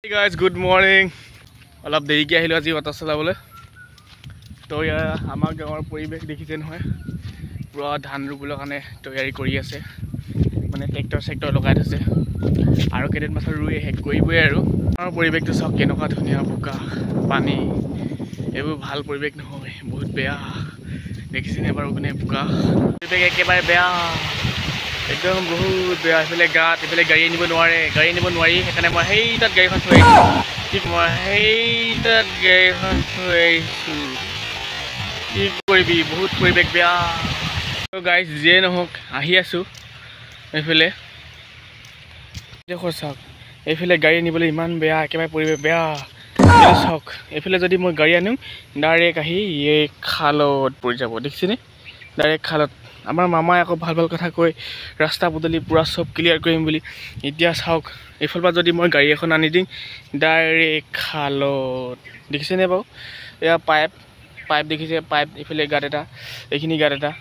Hey guys, good morning. অলপ দেৰিকৈ আহিলোঁ আজি অটো চলাবলৈ। তো আমাৰ গাঁৱৰ পৰিৱেশ দেখিছে নহয়, পুৰা ধান ৰুবলৈ কাৰণে তৈয়াৰী কৰি আছে, মানে ট্ৰেক্টৰ লগাই থৈছে আৰু কেইদিনমান পাছত ৰুই শেষ কৰিবই আৰু। আমাৰ পৰিৱেশটো চাওক কেনেকুৱা ধুনীয়া, বোকা পানী, এইবোৰ ভাল পৰিৱেশ নহয়, বহুত বেয়া। দেখিছেনে বাৰু কোনে বোকা পৰিৱেশ একেবাৰে বেয়া, একদম বহুত বেয়া। এইফালে গাঁত, এইফালে গাড়ী আনিব নোৱাৰে, সেইকাৰণে মই সেই তাত গাড়ীখন থৈ আহিছোঁ। কি কৰিবি, বহুত পৰিৱেশ বেয়া। গাইজ যিয়ে নহওক আহি আছোঁ এইফালে, দেখো চাওক এইফালে গাড়ী আনিবলৈ ইমান বেয়া, একেবাৰে পৰিৱেশ বেয়া। চাওক এইফালে যদি মই গাড়ী আনো ডাইৰেক্ট আহি এই খালত পৰি যাব, দেখিছেনে? ডাইৰেক্ট খালত। আমাৰ মামাই আকৌ ভাল কথা কৈ ৰাস্তা পদূলি পূৰা চব ক্লিয়াৰ কৰিম বুলি। এতিয়া চাওক এইফালৰ পৰা যদি মই গাড়ী এখন আনি দিম ডাইৰেক্ট খালত, দেখিছেনে বাৰু? এয়া পাইপ দেখিছে, পাইপ এইফালে গাঁত এটা, এইখিনি গাঁত এটা,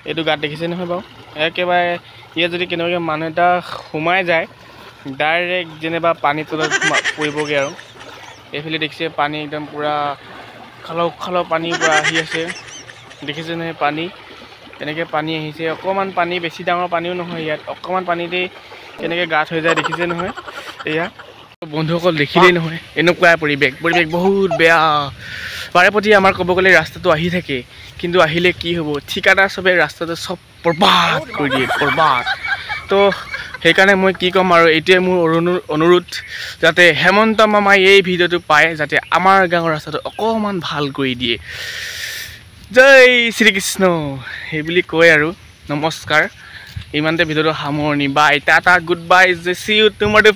এইটো গাঁত দেখিছে নহয় বাৰু? একেবাৰে ইয়াত যদি কেনেবাকৈ মানুহ এটা সোমাই যায় ডাইৰেক্ট যেনিবা পানীৰ তলত পৰিবগৈ আৰু। এইফালে দেখিছে পানী একদম পূৰা খালৰ পানী পূৰা আহি আছে, দেখিছে নহয় পানী এনেকৈ পানী আহিছে। অকণমান পানী, বেছি ডাঙৰ পানীও নহয়, ইয়াত অকণমান পানীতেই কেনেকৈ গাঁত হৈ যায়, দেখিছে নহয়? এয়া বন্ধুসকল দেখিলেই নহয়, এনেকুৱা পৰিৱেশ বহুত বেয়া। বাৰে প্ৰতি আমাৰ ক'ব গ'লে ৰাস্তাটো আহি থাকে, কিন্তু আহিলে কি হ'ব, ঠিকাদাৰ চবে ৰাস্তাটো চব বৰবাদ কৰি দিয়ে, বৰবাদ। তো সেইকাৰণে মই কি ক'ম আৰু, এইটোৱে মোৰ অনুৰোধ যাতে হেমন্ত মামাই এই ভিডিঅ'টো পায়, যাতে আমাৰ গাঁৱৰ ৰাস্তাটো অকণমান ভাল কৰি দিয়ে। জয় শ্ৰীকৃষ্ণ সেইবুলি কয় আৰু নমস্কাৰ, ইমানতে ভিডিঅ'টো সামৰণি। Bye, tata, good bye, see you টুমৰডে।